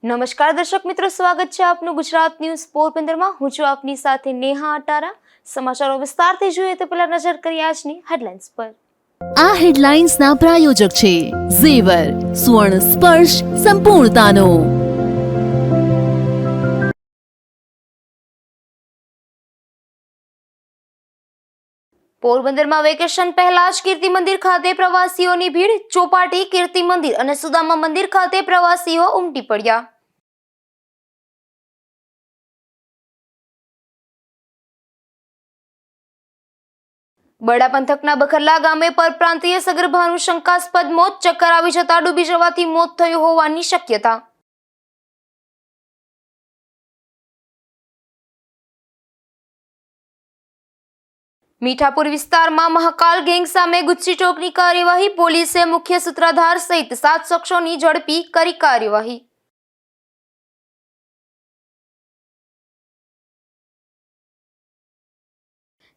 નમસ્કાર દર્શક મિત્રો, સ્વાગત છે આપનું ગુજરાત ન્યૂઝ પોરબંદરમાં। હું છું આપની સાથે નેહા અટારા। સમાચારો વિસ્તારથી જોઈએ તો પહેલા નજર કરીએ આજની હેડલાઇન્સ પર। આ હેડલાઇન્સના પ્રાયોજક છે ઝેવર, સ્વર્ણ સ્પર્શ સંપૂર્ણતાનો। પોરબંદરમાં વેકેશન પહેલા જ કીર્તિ મંદિર ખાતે પ્રવાસીઓની ભીડ। ચોપાટી, કીર્તિ મંદિર અને સુદામા મંદિર ખાતે પ્રવાસીઓ ઉમટી પડ્યા। બરડા પંથકના બખરલા ગામે પરપ્રાંતીય સગર્ભાનું શંકાસ્પદ મોત। ચક્કર આવી જતા ડૂબી જવાથી મોત થયું હોવાની શક્યતા। મીઠાપુર વિસ્તારમાં મહાકાલ ગેંગ સામે ગુજસી ચોકની કાર્યવાહી। પોલીસે મુખ્ય સૂત્રધાર સહિત 7 શખ્સોની ઝડપી કરી કાર્યવાહી।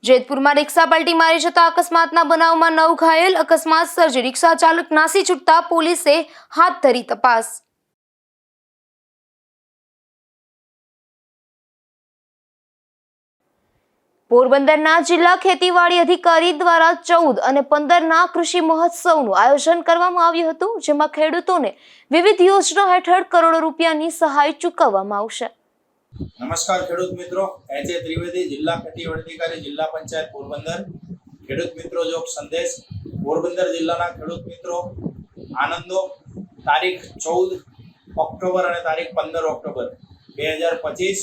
જેતપુરમાં રિક્ષા પલટી મારી જતા અકસ્માતના બનાવમાં 9 ઘાયલ। અકસ્માત સર્જી રિક્ષા ચાલક નાસી છૂટતા પોલીસે હાથ ધરી તપાસ। પોરબંદરના જિલ્લા ખેતીવાડી અધિકારી દ્વારા 14 અને 15ના કૃષિ મહોત્સવનું આયોજન કરવામાં આવ્યું હતું, જેમાં ખેડૂતોને વિવિધ યોજના હેઠળ કરોડો રૂપિયાની સહાય ચૂકવવામાં આવશે। નમસ્કાર ખેડૂત મિત્રો, એચ એ ત્રિવેદી, જિલ્લા ખેતીવાડી અધિકારી, જિલ્લા પંચાયત પોરબંદર। ખેડૂત મિત્રો જો સંદેશ પોરબંદર જિલ્લાના ખેડૂત મિત્રો આનંદો તારીખ 14 ઓક્ટોબર અને તારીખ 15 ઓક્ટોબર 2025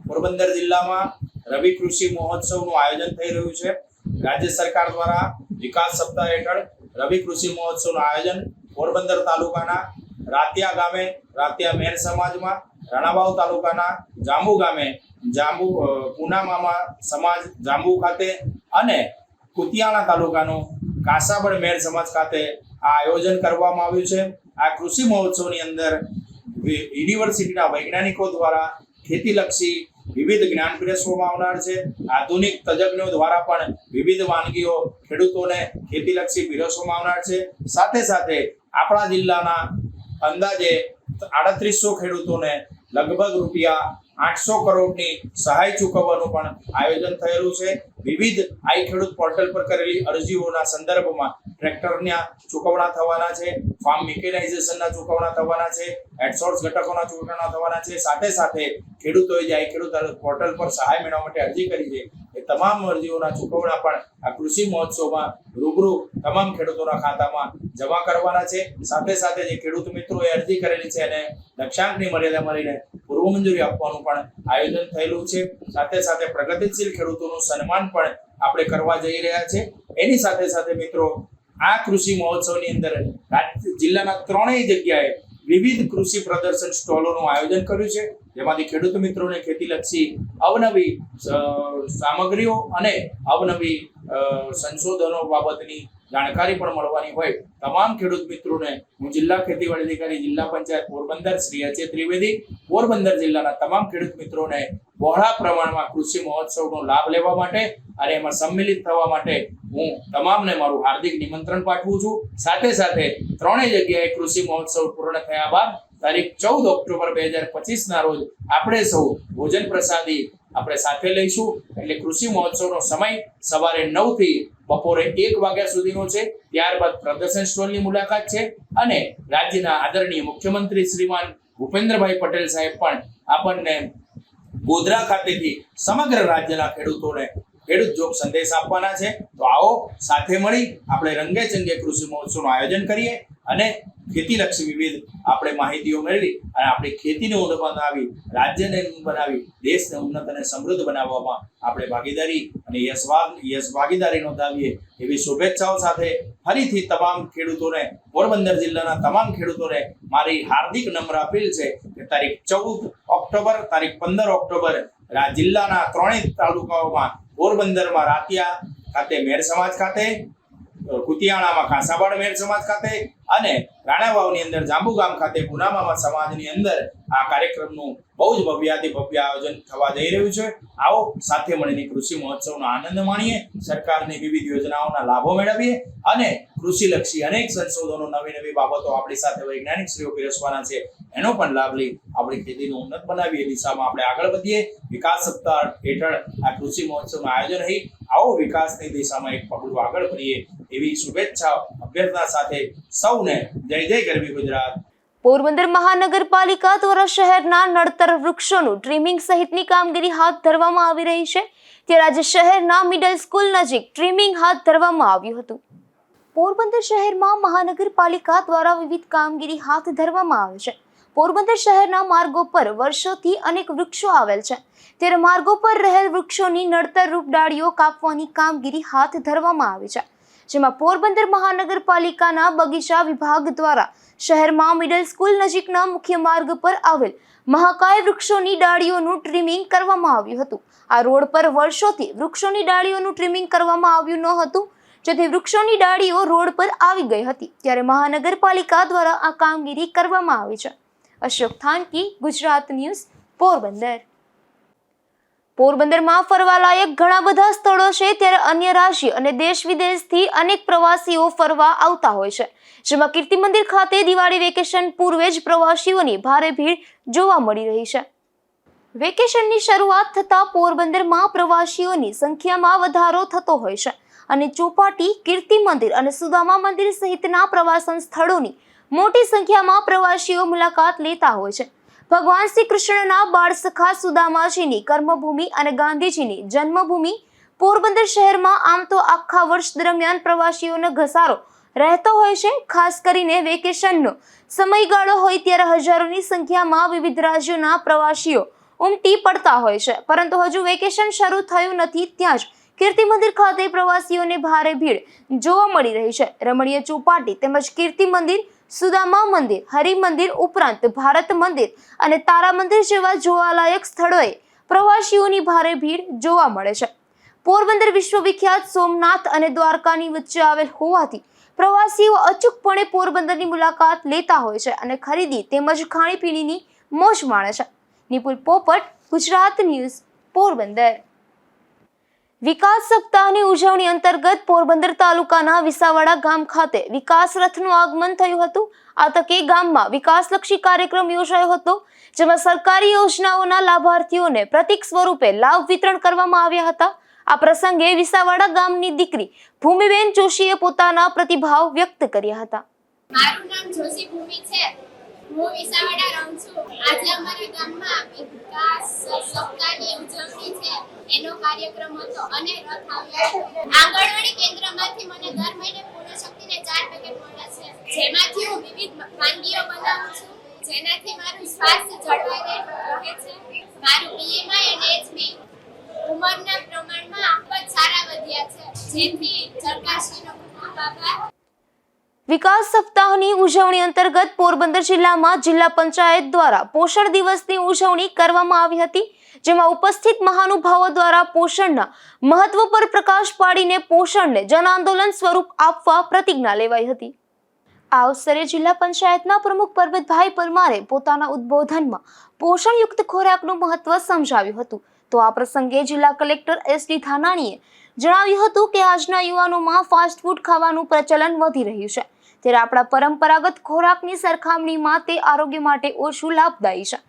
પોરબંદર જિલ્લામાં રવિ કૃષિ મહોત્સવનું આયોજન થઈ રહ્યું છે। રાજ્ય સરકાર દ્વારા વિકાસ સપ્તાહ હેઠળ રવિ કૃષિ મહોત્સવનું આયોજન પોરબંદર તાલુકાના રાતિયા ગામે, રાતિયા મેર સમાજમાં, રાણાવાવ તાલુકાના જાંબુ ગામે પૂનામામા સમાજ જાંબુ ખાતે અને કુતિયાણા તાલુકાનું કાસાબડ મેર સમાજ ખાતે આ આયોજન કરવામાં આવ્યું છે। આ કૃષિ મહોત્સવની અંદર યુનિવર્સિટીના વૈજ્ઞાનિકો દ્વારા ખેતીલક્ષી વિવિધ જ્ઞાન પીરસવામાં આવનાર છે। આધુનિક તજજ્ઞો દ્વારા પણ વિવિધ વાનગીઓ ખેડૂતોને ખેતીલક્ષી પીરસવામાં આવનાર છે। સાથે સાથે આપણા જિલ્લાના અંદાજે 3800 ખેડૂતોને લગભગ રૂપિયા 800 કરોડની સહાય ચૂકવવાનું પણ આયોજન થયેલું છે। વિવિધ આઈ ખેડૂત પોર્ટલ પર કરેલી અરજીઓના સંદર્ભમાં ટ્રેક્ટરના ચૂકવણા થવાના છે, ફાર્મ મિકેનાઇઝેશનના ચૂકવણા થવાના છે, એડસોર્સ ઘટકોના ચૂકવણા થવાના છે। સાથે સાથે ખેડૂતોએ જે આઈ ખેડૂત પોર્ટલ પર સહાય મેળવવા માટે અરજી કરી છે એ તમામ અરજીઓના ચૂકવણા પણ આ કૃષિ મહોત્સવમાં રૂબરૂ તમામ ખેડૂતોના ખાતામાં જમા કરવાના છે। સાથે સાથે જે ખેડૂત મિત્રોએ અરજી કરેલી છે એને લક્ષ્યાંકની મર્યાદા મળીને પૂર્વ મંજૂરી આપવાનું પણ આયોજન થયેલું છે। સાથે સાથે પ્રગતિશીલ ખેડૂતોનું સન્માન પણ આપણે કરવા જઈ રહ્યા છે। એની સાથે સાથે મિત્રો આ કૃષિ મહોત્સવની અંદર જિલ્લાના 3 જગ્યાએ વિવિધ કૃષિ પ્રદર્શન સ્ટોલોનું આયોજન કર્યું છે, જેમાંથી ખેડૂત મિત્રોને ખેતીલક્ષી અવનવી સામગ્રીઓ અને અવનવી સંશોધનો બાબતની જાણકારી પણ મળવાની હોય તમામ ખેડૂત મિત્રોને હું જિલ્લા ખેતીવાડી અધિકારી, જિલ્લા પંચાયત પોરબંદર શ્રી એચ એ ત્રિવેદી પોરબંદર જિલ્લાના તમામ ખેડૂત મિત્રોને બહોળા પ્રમાણમાં કૃષિ મહોત્સવનો લાભ લેવા માટે અને એમાં સંમિલિત થવા માટે હું તમામને મારું હાર્દિક નિમંત્રણ પાઠવું છું। સાથે સાથે 3 જગ્યાએ કૃષિ મહોત્સવ પૂર્ણ થયા બાદ તારીખ 14 ઓક્ટોબર 2025ના રોજ આપણે સૌ ભોજન પ્રસાદી આપણે સાથે લઈશું। એટલે કૃષિ મહોત્સવનો સમય સવારે 9 થી બપોરે 1 વાગ્યા સુધીનો છે। ત્યારબાદ પ્રદર્શન સ્ટોલની મુલાકાત છે અને રાજ્યના આદરણીય મુખ્યમંત્રી શ્રીમાન ભૂપેન્દ્રભાઈ પટેલ સાહેબ પણ આપણને ગોધરા ખાતેથી સમગ્ર રાજ્યના ખેડૂતોને ખેડૂત જોગ સંદેશ આપવાના છે। તો આવો સાથે મળી આપણે રંગે ચંગે કૃષિ મહોત્સવનું આયોજન કરીએ અને ખેતીલક્ષી વિવિધ આપણે માહિતીઓ મેળવી અને આપણી ખેતીને ઉન્નત બનાવી, રાજ્યને બનાવી, દેશને ઉન્નત અને સમૃદ્ધ બનાવવામાં આપણે ભાગીદારી અને યશ ભાગીદારી નોંધાવીએ એવી શુભેચ્છાઓ સાથે ફરીથી તમામ ખેડૂતોને, પોરબંદર જિલ્લાના તમામ ખેડૂતોને મારી હાર્દિક નમ્ર અપીલ છે કે તારીખ 14 ઓક્ટોબર, તારીખ 15 ઓક્ટોબર જિલ્લાના 3 તાલુકાઓમાં પોરબંદરમાં રાતિયા ખાતે મેર સમાજ ખાતે, કુતિયાણામાં કાંસાબાડ મેર સમાજ ખાતે અને રાણાવાવની અંદર જાંબુ ગામ ખાતે પુનામામા સમાજની અંદર આ કાર્યક્રમનું બહુ જ ભવ્યાતિ ભવ્ય આયોજન થવા જઈ રહ્યું છે. આવો સાથે મળીને કૃષિ મહોત્સવનો આનંદ માણીએ, સરકારની વિવિધ યોજનાઓના લાભો મેળવીએ અને કૃષિલક્ષી અનેક સંશોધનો, નવી નવી બાબતો આપણી સાથે વૈજ્ઞાનિક શ્રીઓ પીરસવાના છે એનો પણ લાભ લઈ આપણી ખેતીને ઉન્નત બનાવીએ દિશામાં આપણે આગળ વધીએ. વિકાસ સપ્તાહ હેઠળ આ કૃષિ મહોત્સવનું આયોજન થઈ આવો વિકાસની દિશામાં એક પગલું આગળ ભરીએ એવી શુભેચ્છા અભ્યર્થના સાથે સૌને જય જય ગરવી ગુજરાત. પોરબંદર મહાનગરપાલિકા દ્વારા શહેરના નડતર વૃક્ષોનું ટ્રીમિંગ સહિતની કામગીરી હાથ ધરવામાં આવી રહી છે, ત્યારે આજે શહેરના મિડલ સ્કૂલ નજીક ટ્રીમિંગ હાથ ધરવામાં આવ્યું હતું. પોરબંદર શહેરમાં મહાનગરપાલિકા દ્વારા વિવિધ કામગીરી હાથ ધરવામાં આવે છે. પોરબંદર શહેરના માર્ગો પર વર્ષોથી અનેક વૃક્ષો આવેલ છે, ત્યારે માર્ગો પર રહેલ વૃક્ષોની નડતરરૂપ ડાળીઓ કાપવાની કામગીરી હાથ ધરવામાં આવી છે, જેમાં પોરબંદર મહાનગરપાલિકાના બગીચા વિભાગ દ્વારા શહેરમાં મિડલ સ્કૂલ નજીકના મુખ્ય માર્ગ પર આવેલ મહાકાય વૃક્ષોની ડાળીઓનું ટ્રીમિંગ કરવામાં આવ્યું હતું. આ રોડ પર વર્ષોથી વૃક્ષોની ડાળીઓનું ટ્રીમિંગ કરવામાં આવ્યું ન હતું, જેથી વૃક્ષોની ડાળીઓ રોડ પર આવી ગઈ હતી, ત્યારે મહાનગરપાલિકા દ્વારા આ કામગીરી કરવામાં આવી છે. અશોક થાનકી, ગુજરાત ન્યૂઝ, પોરબંદર. પોરબંદરમાં ફરવાલાયક ઘણા બધા સ્થળો છે, ત્યારે અન્ય રાજ્ય અને દેશ વિદેશથી અનેક પ્રવાસીઓ ફરવા આવતા હોય છે, જેમાં કીર્તિ મંદિર ખાતે દિવાળી વેકેશન પૂર્વે જ પ્રવાસીઓની ભારે ભીડ જોવા મળી રહી છે. વેકેશનની શરૂઆત થતા પોરબંદરમાં પ્રવાસીઓની સંખ્યામાં વધારો થતો હોય છે અને ચોપાટી, કીર્તિ મંદિર અને સુદામા મંદિર સહિતના પ્રવાસન સ્થળોની મોટી સંખ્યામાં પ્રવાસીઓ મુલાકાત લેતા હોય છે. ભગવાન શ્રી કૃષ્ણના બાળ સખા સુદામાજીની કર્મભૂમિ અને ગાંધીજીની જન્મભૂમિ પોરબંદર શહેરમાં આમ તો આખા વર્ષ દરમિયાન પ્રવાસીઓનો ઘસારો રહેતો હોય છે. ખાસ કરીને વેકેશનનો સમયગાળો હોય ત્યારે હજારોની સંખ્યામાં વિવિધ રાજ્યોના પ્રવાસીઓ ઉમટી પડતા હોય છે, પરંતુ હજુ વેકેશન શરૂ થયું નથી ત્યાં જ કીર્તિ મંદિર ખાતે પ્રવાસીઓને ભારે ભીડ જોવા મળી રહી છે. રમણીય ચોપાટી તેમજ કીર્તિ મંદિર, સુદામા મંદિર, હરિ મંદિર ઉપરાંત ભારત મંદિર અને તારા મંદિર જેવા જોવાલાયક સ્થળોએ પ્રવાસીઓની ભારે ભીડ જોવા મળે છે. પોરબંદર વિશ્વવિખ્યાત સોમનાથ અને દ્વારકાની વચ્ચે આવેલ હોવાથી પ્રવાસીઓ અચૂકપણે પોરબંદરની મુલાકાત લેતા હોય છે અને ખરીદી તેમજ ખાણીપીણીની મોજ માણે છે. નિપુલ પોપટ, ગુજરાત ન્યૂઝ, પોરબંદર. વિકાસ સપ્તાહની ઉજવણી અંતર્ગત પોરબંદર તાલુકાના વિસાવડા ગામ ખાતે વિકાસ રથનું આગમન થયું હતું. આ તકે ગામમાં વિકાસલક્ષી કાર્યક્રમ યોજાયો હતો, જેમાં સરકારી યોજનાઓના લાભાર્થીઓને પ્રતીક સ્વરૂપે લાભ વિતરણ કરવામાં આવ્યા હતા. આ પ્રસંગે વિસાવડા ગામની દીકરી ભૂમિબેન જોશીએ પોતાના પ્રતિભાવ વ્યક્ત કર્યા હતા. મારું નામ જોશી ભૂમિ છે. હું વિસાવડા રહું છું. આજે અમારા ગામમાં વિકાસ સપ્તાહની ઉજવણી છે એનો કાર્યક્રમ હતો અને રથ આવ્યો હતો. આંગણવાડી કેન્દ્રમાંથી મને દર મહિને પૂર્ણશક્તિને 4 પેકેટ મળે છે, જેમાંથી હું વિવિધ વાનગીઓ બનાવું છું, જેનાથી મારું સ્વાસ્થ્ય જળવાઈ રહે છે. મારું BMI અને HB ઉંમરના પ્રમાણમાં ખૂબ જ સારા વધ્યા છે, જેથી સરકારશ્રીનો ખૂબ આભાર. વિકાસ સપ્તાહની ઉજવણી અંતર્ગત પોરબંદર જિલ્લામાં જિલ્લા પંચાયત દ્વારા પોષણ દિવસની ઉજવણી કરવામાં આવી હતી, જેમાં ઉપસ્થિત મહાનુભાવો દ્વારા પોષણના મહત્વ પર પ્રકાશ પાડીને પોષણને જન આંદોલન સ્વરૂપ આપવા પ્રતિજ્ઞા લેવાઈ હતી. આ અવસરે જિલ્લા પંચાયતના પ્રમુખ પરબતભાઈ પરમારે પોતાના ઉદ્બોધનમાં પોષણયુક્ત ખોરાકનું મહત્વ સમજાવ્યું હતું. તો આ પ્રસંગે જિલ્લા કલેક્ટર SD ધાનાણીએ જણાવ્યું હતું કે આજના યુવાનોમાં ફાસ્ટ ફૂડ ખાવાનું પ્રચલન વધી રહ્યું છે, ત્યારે આપણા પરંપરાગત ખોરાકની સરખામણીમાં તે આરોગ્ય માટે ઓછું લાભદાયી છે.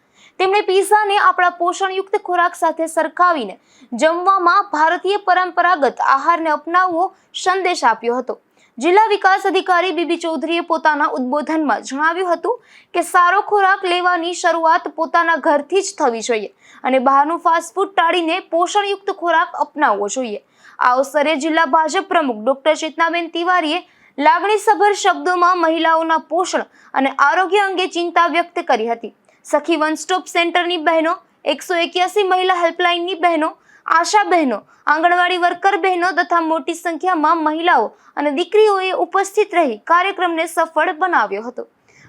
તેમણે પીઝાને આપણા પોષણયુક્ત ખોરાક સાથે સરખાવીને જમવામાં ભારતીય પરંપરાગત આહારને અપનાવવો સંદેશ આપ્યો હતો. જિલ્લા વિકાસ અધિકારી બીબી ચૌધરીએ પોતાના ઉદ્બોધનમાં જણાવ્યું હતું કે સારો ખોરાક લેવાની શરૂઆત પોતાના ઘરથી જ થવી જોઈએ અને બહારનું ફાસ્ટ ફૂડ ટાળીને પોષણયુક્ત ખોરાક અપનાવવો જોઈએ. આ અવસરે જિલ્લા ભાજપ પ્રમુખ ડોક્ટર ચેતનાબેન તિવારીએ લાગણીસભર શબ્દોમાં મહિલાઓના પોષણ અને આરોગ્ય અંગે ચિંતા વ્યક્ત કરી હતી. સખી વન સ્ટોપ સેન્ટરની બહેનો, 181 મહિલા હેલ્પલાઇનની બહેનો, આશા બહેનો, આંગણવાડી વર્કર બહેનો તથા મોટી સંખ્યામાં મહિલાઓ અને દીકરીઓએ ઉપસ્થિત રહી કાર્યક્રમને સફળ બનાવ્યો હતો.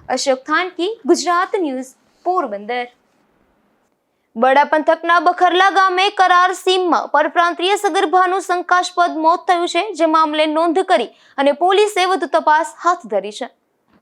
અશોક થાનકી, ગુજરાત ન્યૂઝ, પોરબંદર. બડા પંથકના બખરલા ગામે કરાર સીમમાં પરપ્રાંતીય સગર્ભાનું શંકાસ્પદ મોત થયું છે, જે મામલે નોંધ કરી અને પોલીસે વધુ તપાસ હાથ ધરી છે.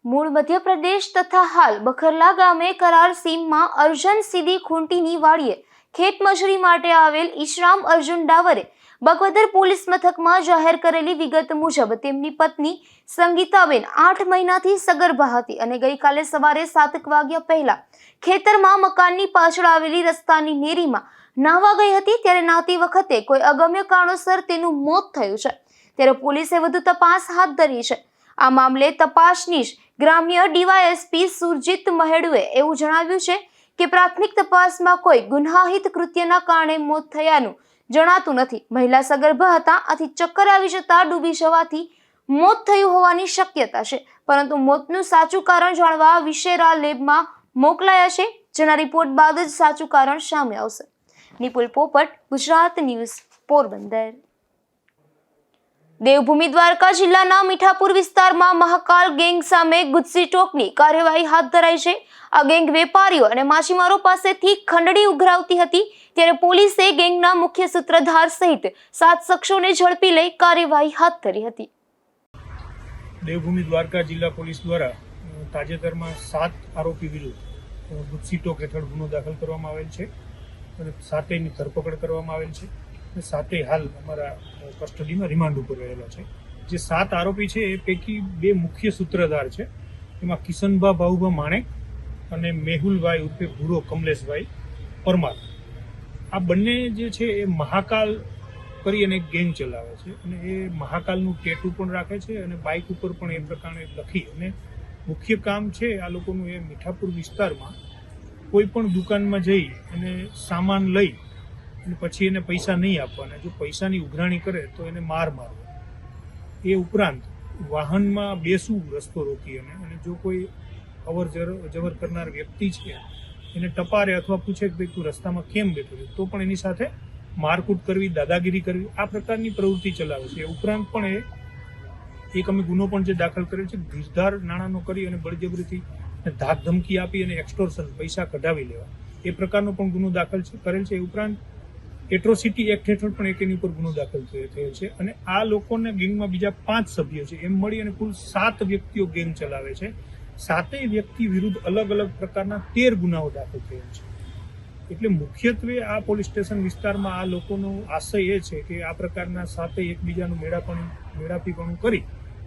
મૂળ મધ્યપ્રદેશ તથા હાલ બખરલા ગામે કરાર સીમમાં અર્જન સીધી ખૂંટીની વાડીએ ખેત મજૂરી માટે આવેલ ઈશરામ અર્જુન ડાવરે બગવદર પોલીસ મથકમાં જાહેર કરેલી વિગત મુજબ તેમની પત્ની સંગીતાબેન 8 મહિનાથી સગર્ભા હતી અને ગઈકાલે સવારે 7 વાગ્યા પહેલા ખેતરમાં મકાનની પાછળ આવેલી રસ્તાની નેરીમાં નાહવા ગઈ હતી. ત્યારે નાહતી વખતે કોઈ અગમ્ય કારણોસર તેનું મોત થયું છે. ત્યારે પોલીસે વધુ તપાસ હાથ ધરી છે. આ મામલે તપાસનીશ ગ્રામ્ય ડીવાયએસપી સુરજીત મહેડુએ એવું જણાવ્યું છે કે પ્રાથમિક તપાસમાં કોઈ ગુન્હાહિત કૃત્યના કારણે મોત થયાનું જણાતું નથી. મહિલા સગર્ભા હતા, આથી ચક્કર આવી જતા ડૂબી જવાથી મોત થયું હોવાની શક્યતા છે, પરંતુ મોતનું સાચું કારણ જાણવા વિશેરા લેબમાં મોકલાયા છે, જેના રિપોર્ટ બાદ જ સાચું કારણ સામે આવશે. નિપુલ પોપટ, ગુજરાત ન્યૂઝ, પોરબંદર. દેવભૂમિ દ્વારકા જિલ્લાના મીઠાપુર વિસ્તારમાં મહાકાલ ગેંગ સામે ગુજસી ટોકની કાર્યવાહી હાથ ધરાઈ છે. આ ગેંગ વેપારીઓ અને માછીમારો પાસેથી ખંડણી ઉઘરાવતી હતી. ત્યારે પોલીસે ગેંગના મુખ્ય સૂત્રધાર સહિત 7 શખ્સોને ઝડપી લઈ કાર્યવાહી હાથ ધરી હતી. દેવભૂમિ દ્વારકા જિલ્લા પોલીસ દ્વારા તાજેતરમાં 7 આરોપી વિરુદ્ધ ગુજસી ટોક હેઠળ ગુનો દાખલ કરવામાં આવેલ છે અને 7ની ધરપકડ કરવામાં આવેલ છે અને 7 હાલ અમારા કસ્ટડીમાં રિમાન્ડ ઉપર રહેલા છે. જે 7 આરોપી છે એ પૈકી 2 મુખ્ય સૂત્રધાર છે. એમાં કિશનભા ભાઉભા માણેક અને મેહુલભાઈ ઉર્ફે ભૂરો કમલેશભાઈ પરમાર. આ બંને જે છે એ મહાકાલ કરી અને એક ગેંગ ચલાવે છે અને એ મહાકાલનું ટેટુ પણ રાખે છે અને બાઇક ઉપર પણ એ પ્રકારે લખી અને મુખ્ય કામ છે આ લોકોનું એ મીઠાપુર વિસ્તારમાં કોઈ પણ દુકાનમાં જઈ અને સામાન લઈ અને પછી એને પૈસા નહીં આપવાના. જો પૈસાની ઉઘરાણી કરે તો એને માર મારવો. એ ઉપરાંત વાહનમાં બેસવું રસ્તો રોકી અને જો કોઈ અવર જવર કરનાર વ્યક્તિ છે એને ટપારે અથવા પૂછે કે ભાઈ તું રસ્તામાં કેમ બેઠો છે, તો પણ એની સાથે મારકૂટ કરવી, દાદાગીરી કરવી, આ પ્રકારની પ્રવૃત્તિ ચલાવે છે. એ ઉપરાંત પણ એક અમે ગુનો પણ જે દાખલ કરેલ છે, ઘીસધાર નાણાંનો કરી અને બળજબરીથી ધાક ધમકી આપી અને એક્સટોર્શન પૈસા કઢાવી લેવા, એ પ્રકારનો પણ ગુનો દાખલ કરેલ છે. એ ઉપરાંત એટ્રોસિટી એક્ટ હેઠળ પણ એની ઉપર ગુનો દાખલ થયો છે અને આ લોકોને ગેંગમાં બીજા 5 સભ્યો છે. એમ મળી અને કુલ 7 વ્યક્તિઓ ગેંગ ચલાવે છે. 7 વ્યક્તિ વિરુદ્ધ અલગ અલગ પ્રકારના 13 ગુનાઓ દાખલ થયેલ છે. એટલે મુખ્યત્વે આ પોલીસ સ્ટેશન વિસ્તારમાં આ લોકોનો આશય એ છે કે આ પ્રકારના 7 એકબીજાનું મેળાપીપણું કરી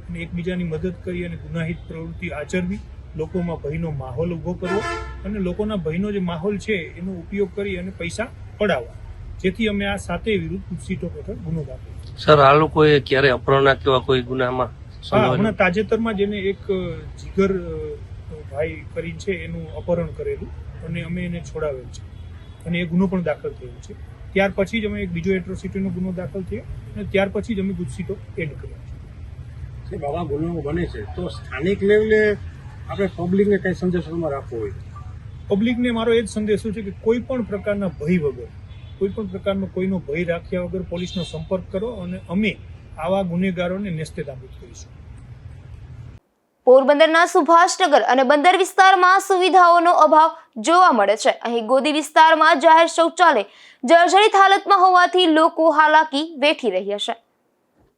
અને એકબીજાની મદદ કરી અને ગુનાહિત પ્રવૃત્તિ આચરવી, લોકોમાં ભયનો માહોલ ઊભો કરવો અને લોકોના ભયનો જે માહોલ છે એનો ઉપયોગ કરી અને પૈસા પડાવવા, જેથી અમે આ 7 વિરુદ્ધ ગુજસી ટોક હેઠળ ગુનો દાખલ. સર, આ લોકોએ ક્યારે અપહરણ કેવા કોઈ ગુનામાં? હમણાં તાજેતરમાં જેને એક જીગર ભાઈ કરીને છે એનું અપહરણ કરેલું અને અમે એને છોડાવેલ છે અને એ ગુનો પણ દાખલ થયો છે. ત્યાર પછી જ અમે એક બીજો એટ્રોસિટીનો ગુનો દાખલ થયો અને ત્યાર પછી જ અમે ગુજસી ટોક એડ કર્યો છે. આવા ગુનો બને છે તો સ્થાનિક લેવલે આપણે પબ્લિકને કઈ સંદેશોમાં રાખવો હોય? પબ્લિકને મારો એ જ સંદેશો છે કે કોઈ પણ પ્રકારના ભય વગર, કોઈ પણ પ્રકારનો કોઈનો ભય રાખ્યા વગર પોલીસનો સંપર્ક કરો અને અમે આવા ગુનેગારોને નેસ્તેનાબૂદ કરીશું. પોરબંદરના સુભાષનગર અને બંદર વિસ્તારમાં સુવિધાઓનો અભાવ જોવા મળે છે. અહીં ગોદી વિસ્તારમાં જાહેર શૌચાલય જર્જરિત હાલતમાં હોવાથી લોકો હાલાકી વેઠી રહ્યા છે.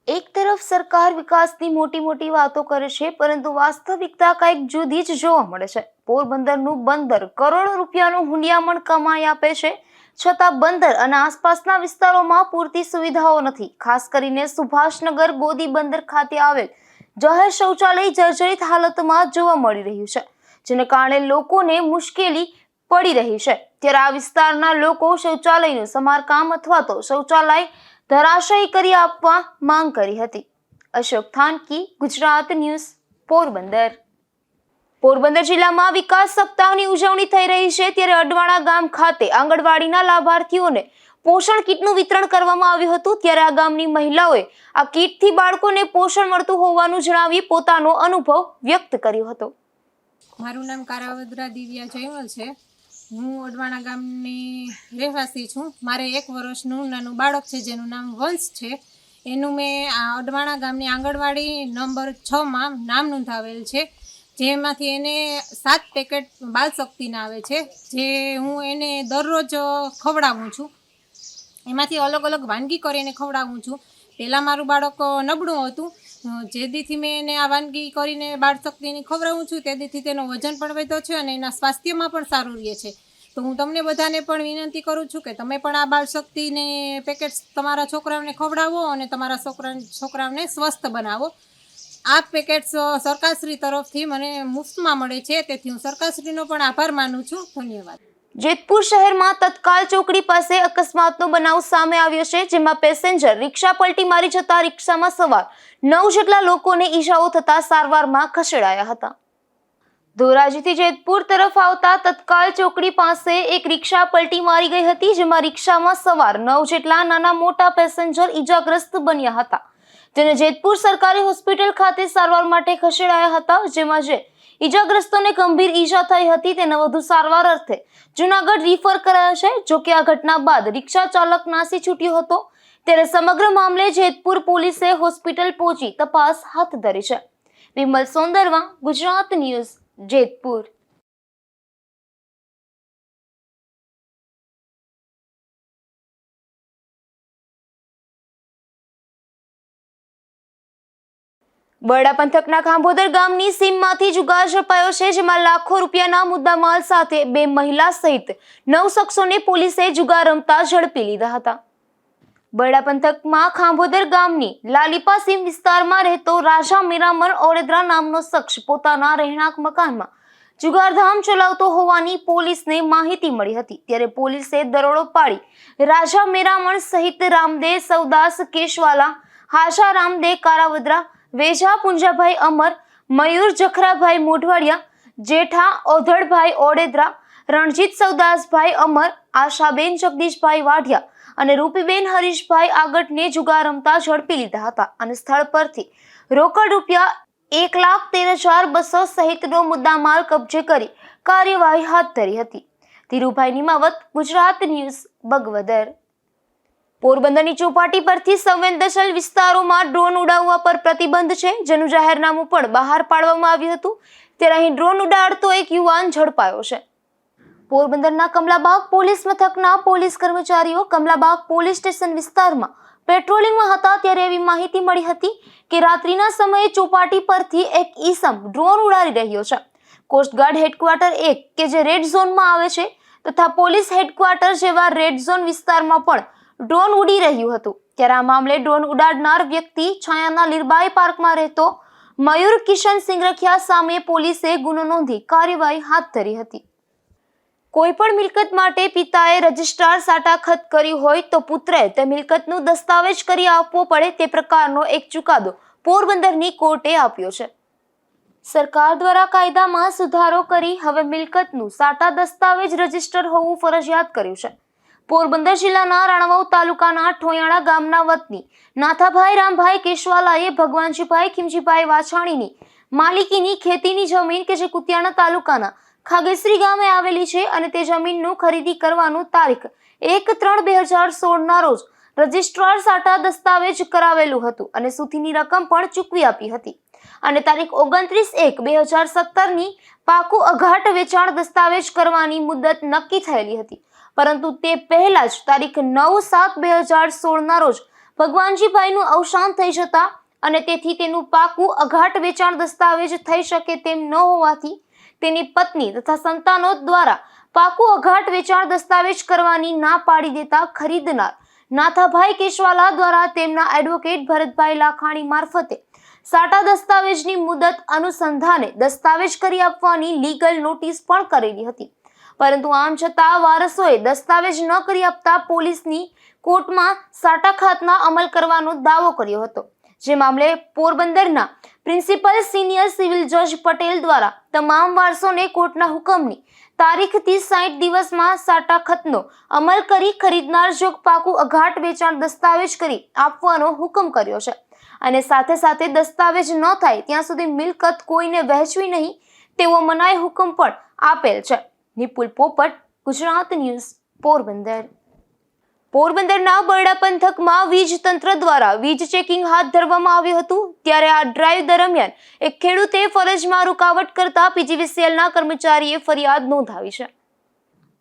એક તરફ સરકાર વિકાસની મોટી વાતો કરે છે, પરંતુ વાસ્તવિકતા કંઈક જુદી જ જોવા મળે છે. પોરબંદરનું બંદર કરોડો રૂપિયાનું હુંડિયામણ કમાઈ આપે છે, છતાં બંદર અને આસપાસના વિસ્તારોમાં પૂરતી સુવિધાઓ નથી. ખાસ કરીને સુભાષનગર ગોદી બંદર ખાતે આવેલ જાહેર શૌચાલય જર્જરિત હાલતમાં જોવા મળી રહ્યું છે, જેને કારણે લોકોને મુશ્કેલી પડી રહી છે. ત્યારે આ વિસ્તારના લોકો શૌચાલયનું સમારકામ અથવા તો શૌચાલય ધરાશાયી કરી આપવા માંગ કરી હતી. અશોક થાનકી, ગુજરાત ન્યૂઝ, પોરબંદર. પોરબંદર જિલ્લામાં વિકાસ સપ્તાહની ઉજવણી થઈ રહી છે. ત્યારે અડવાણા ગામ ખાતે આંગણવાડીના લાભાર્થીઓને પોષણ કીટનું વિતરણ કરવામાં આવ્યું હતું. ત્યારે આ ગામની મહિલાઓએ આ કીટથી બાળકોને પોષણ મળતું હોવાનું જણાવી પોતાનો અનુભવ વ્યક્ત કર્યો હતો. મારું નામ કારાવદ્રા દિવ્યા જયમલ છે. હું અડવાણા ગામની રહેવાસી છું. મારે 1 વર્ષનું નાનું બાળક છે જેનું નામ વંશ છે. એનું મેં આ અડવાણા ગામની આંગણવાડી નંબર 6માં નામ નોંધાવેલ છે. જેમાંથી એને 7 પેકેટ બાલ શક્તિના આવે છે, જે હું એને દરરોજ ખવડાવું છું. એમાંથી અલગ અલગ વાનગી કરીને ખવડાવું છું. પહેલાં મારું બાળક નબળું હતું, જે દીથી મેં એને આ વાનગી કરીને બાળ શક્તિની ખવડાવું છું તે દીથી તેનો વજન પણ વધ્યો છે અને એના સ્વાસ્થ્યમાં પણ સારું રહે છે. તો હું તમને બધાને પણ વિનંતી કરું છું કે તમે પણ આ બાળ શક્તિને પેકેટ્સ તમારા છોકરાઓને ખવડાવો અને તમારા છોકરાઓને સ્વસ્થ બનાવો. આ પેકેટ્સ સરકારશ્રી તરફથી મને મુફ્તમાં મળે છે, તેથી હું સરકારશ્રીનો પણ આભાર માનું છું. ધન્યવાદ. જેતપુર શહેરમાં તત્કાલ ચોકડી પાસે અકસ્માતનો બનાવ સામે આવ્યો છે, જેમાં પેસેન્જર રિક્ષા પલટી મારી જતા રિક્ષામાં સવાર 9 જેટલા લોકોને ઈજાઓ થતા સારવારમાં ખસેડાયા હતા. ધોરાજીથી જેતપુર તરફ આવતા તત્કાલ ચોકડી પાસે એક રિક્ષા પલટી મારી ગઈ હતી, જેમાં રિક્ષામાં સવાર 9 જેટલા નાના મોટા પેસેન્જર ઈજાગ્રસ્ત બન્યા હતા, જેને જેતપુર સરકારી હોસ્પિટલ ખાતે સારવાર માટે ખસેડાયા હતા. જેમાં જે ઈજાગ્રસ્તોને ગંભીર ઈજા થઈ હતી તેના વધુ સારવાર અર્થે જૂનાગઢ રિફર કરાયા છે. જોકે આ ઘટના બાદ રિક્ષા ચાલક નાસી છૂટ્યો હતો, ત્યારે સમગ્ર મામલે જેતપુર પોલીસે હોસ્પિટલ પહોંચી તપાસ હાથ ધરી છે. વિમલ સોંદરવા, ગુજરાત ન્યૂઝ, જેતપુર. બરડા પંથકના ખાંભોદર ગામની સીમમાંથી જુગાર ઝડપાયો છે, જેમાં લાખો રૂપિયાના મુદ્દામાલ સાથે 2 મહિલા સહિત 9 શખ્સોને પોલીસે જુગાર રમતા ઝડપી લીધા હતા. બરડા પંથકમાં ખાંભોદર ગામની લાલીપા સીમ વિસ્તારમાં રહેતો રાજા મીરામણ ઓડેદરા નામનો શખ્સ પોતાના રહેણાંક મકાનમાં જુગારધામ ચલાવતો હોવાની પોલીસને માહિતી મળી હતી, ત્યારે પોલીસે દરોડો પાડી રાજા મીરામણ સહિત રામદેવ સવદાસ કેશવાલા, હાશા રામદેવ કારાવદરા, વેજા પુંજાભાઈ અમર, મયુર જખરાભાઈ મોઢવાડિયા, જેઠા ઓધડભાઈ ઓડેદરા, રણજીત સવદાસભાઈ અમર, આશાબેન જગદીશભાઈ વાઢિયા અને રૂપીબેન હરીશભાઈ આગટને જુગાર રમતા ઝડપી લીધા હતા અને સ્થળ પરથી રોકડ રૂપિયા 1,13,200 સહિતનો મુદ્દામાલ કબજે કરી કાર્યવાહી હાથ ધરી હતી. ધીરુભાઈ નિમાવત, ગુજરાત ન્યૂઝ, બગવદર. પોરબંદરની ચોપાટી પરથી સંવેદનશીલ વિસ્તારોમાં ડ્રોન ઉડાવવા પર પ્રતિબંધ છે, જેનું જાહેરનામું પણ બહાર પાડવામાં આવ્યું હતું. ત્યારે અહીં ડ્રોન ઉડાડતો એક યુવાન ઝડપાયો છે. પોરબંદરના કમલાબાગ પોલીસ મથકના પોલીસ કર્મચારીઓ કમલાબાગ પોલીસ સ્ટેશન વિસ્તારમાં પેટ્રોલિંગમાં હતા, ત્યારે એવી માહિતી મળી હતી કે રાત્રિના સમયે ચોપાટી પરથી એક ઈસમ ડ્રોન ઉડાડી રહ્યો છે. કોસ્ટગાર્ડ હેડક્વાર્ટર 1 કે જે રેડ ઝોનમાં આવે છે તથા પોલીસ હેડક્વાર્ટર જેવા રેડ ઝોન વિસ્તારમાં પણ ડ્રોન ઉડી રહ્યું હતું. ત્યારે આ મામલે ડ્રોન ઉડાડનાર વ્યક્તિ છાયાના લીરબાઈ પાર્કમાં રહેતો મયુર કિશન સિંગરખિયા સામે પોલીસે ગુનો નોંધી કાર્યવાહી હાથ ધરી હતી. કોઈ પણ મિલકત માટે પિતાએ રજિસ્ટ્રાર સાટાખત કર્યું હોય તો પુત્રએ તે મિલકતનું દસ્તાવેજ કરી આપવો પડે, તે પ્રકારનો એક ચુકાદો પોરબંદરની કોર્ટે આપ્યો છે. સરકાર દ્વારા કાયદામાં સુધારો કરી હવે મિલકતનું સાટા દસ્તાવેજ રજિસ્ટર હોવું ફરજિયાત કર્યું છે. પોરબંદર જિલ્લાના રાણાવાવ તાલુકાના ઠોયાણા ગામના વતની નાથાભાઈ રામભાઈ કેશવાલાએ ભગવાનજીભાઈ ખીમજીભાઈ વાછાણીની માલિકીની ખેતીની જમીન કે જે કુતિયાણા તાલુકાના ખાગેસરી ગામે આવેલી છે અને તે જમીનનું ખરીદી કરવાનું તારીખ 1/3/2016 ના રોજ રજિસ્ટ્રાર સાટા દસ્તાવેજ કરાવેલું હતું અને સુધીની રકમ પણ ચૂકવી આપી હતી અને તારીખ 29/1/2017 ની પાકું અઘાટ વેચાણ દસ્તાવેજ કરવાની મુદત નક્કી થયેલી હતી, પરંતુ તે પહેલા જ તારીખ 9/7/2016 ના રોજ ભગવાનજીભાઈનું અવસાન થઈ જતા અને તેથી તેનું પાકું અઘાટ વેચાણ દસ્તાવેજ થઈ શકે તેમ ન હોવાથી તેની પત્ની તથા સંતાનો દ્વારા પાકું અઘાટ વેચાણ દસ્તાવેજ કરવાની ના પાડી દેતા ખરીદનાર નાથાભાઈ કેશવાલા દ્વારા તેમના એડવોકેટ ભરતભાઈ લાખાણી મારફતે સાટા દસ્તાવેજની મુદત અનુસંધાને દસ્તાવેજ કરી આપવાની લીગલ નોટિસ પણ કરેલી હતી, પરંતુ આમ છતાં વારસોએ દસ્તાવેજ ન કરી આપતા પોલીસની કોર્ટમાં સાટા ખાતના અમલ કરવાનો દાવો કર્યો હતો. જે મામલે પોરબંદરના પ્રિન્સિપલ સિનિયર સિવિલ જજ પટેલ દ્વારા તમામ વારસોને કોર્ટના હુકમની તારીખથી 60 દિવસમાં સાટા ખતનો અમલ કરી ખરીદનાર જોગ પાકું અઘાટ વેચાણ દસ્તાવેજ કરી આપવાનો હુકમ કર્યો છે અને સાથે સાથે દસ્તાવેજ ન થાય ત્યાં સુધી મિલકત કોઈને વહેંચવી નહીં તેવો મનાઈ હુકમ પણ આપેલ છે. નિપુલ પોપટ, ગુજરાત ન્યૂઝ, પોરબંદર. પોરબંદરના બરડા પંથકમાં વીજ તંત્ર દ્વારા વીજ ચેકિંગ હાથ ધરવામાં આવ્યું હતું, ત્યારે આ ડ્રાઈવ દરમિયાન એક ખેડૂતે ફરજમાં રૂકાવટ કરતા પીજીવીસીએલના કર્મચારીએ ફરિયાદ નોંધાવી છે.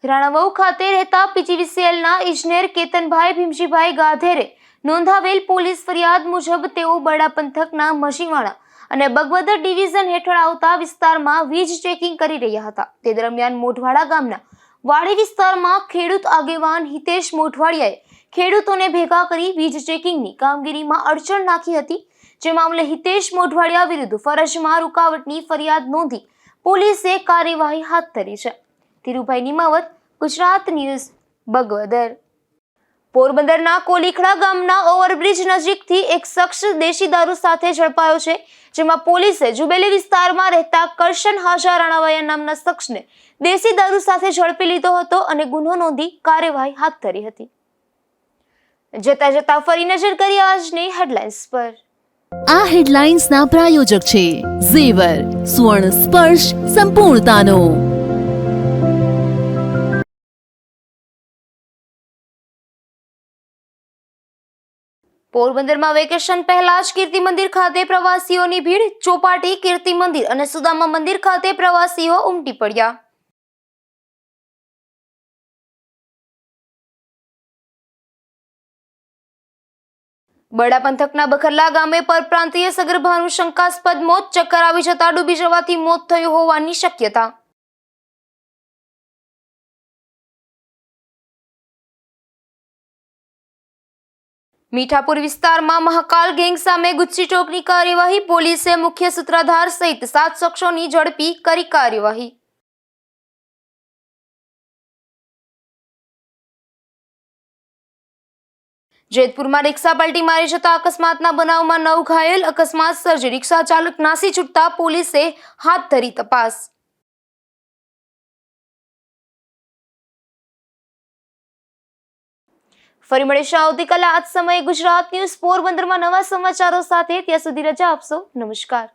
રાણાવાવ ખાતે રહેતા પીજીવીસીએલના ઇજનેર કેતનભાઈ ભીમજીભાઈ ગાધેરે નોંધાવેલ પોલીસ ફરિયાદ મુજબ તેઓ બરડા પંથકના મસીવાણા અને બગવદર ડિવિઝન હેઠળ આવતા વિસ્તારમાં વીજ ચેકિંગ કરી રહ્યા હતા. તે દરમિયાન મોઢવાડા ગામના વાડી વિસ્તારમાં ખેડૂત આગેવાન હિતેશ મોઢવાડિયાએ ખેડૂતોને ભેગા કરી વીજ ચેકિંગની કામગીરીમાં અડચણ નાખી હતી, જે મામલે હિતેશ મોઢવાડિયા વિરુદ્ધ ફરજમાં રૂકાવટની ફરિયાદ નોંધી પોલીસે કાર્યવાહી હાથ ધરી છે. ધીરુભાઈ નિમાવત, ગુજરાત ન્યૂઝ, બગવદર. પોરબંદરના કોલીખડા ગામના ઓવરબ્રિજ નજીકથી એક શખ્સ દેશી દારૂ સાથે ઝડપાયો છે, જેમાં પોલીસે જુબેલી વિસ્તારમાં રહેતા કરશન હાજા રાણાવાયા નામના શખ્સને દેશી દારૂ સાથે ઝડપી લીધો હતો અને ગુનો નોંધી કાર્યવાહી હાથ ધરી હતી. જતા ફરી નજર કરીએ આજની હેડલાઇન્સ પર. આ હેડલાઇન્સના પ્રાયોજક છે ઝેવર, સ્વર્ણ સ્પર્શ સંપૂર્ણતાનો. પોરબંદરમાં વેકેશન પહેલા જ કીર્તિ મંદિર ખાતે પ્રવાસીઓની ભીડ. ચોપાટી, કીર્તિ મંદિર અને સુદામા મંદિર ખાતે પ્રવાસીઓ ઉમટી પડ્યા. બરડા પંથકના બખરલા ગામે પરપ્રાંતીય સગર્ભાનું શંકાસ્પદ મોત. ચક્કર આવી જતા ડૂબી જવાથી મોત થયું હોવાની શક્યતા. મીઠાપુર વિસ્તારમાં મહાકાલ ગેંગ સામે ગુજસી ચોકની કાર્યવાહી. પોલીસે મુખ્ય સૂત્રધાર સહિત 7 શખ્સોની ઝડપી કરી કાર્યવાહી. જેતપુરમાં રિક્ષા પલટી મારી જતા અકસ્માતના બનાવમાં 9 ઘાયલ. અકસ્માત સર્જી રિક્ષા ચાલક નાસી છૂટતા પોલીસે હાથ ધરી તપાસ. ફરી મળીશું આવતીકાલે આ જ સમયે ગુજરાત ન્યૂઝ પોરબંદરમાં નવા સમાચારો સાથે. ત્યાં સુધી રજા આપશો. નમસ્કાર.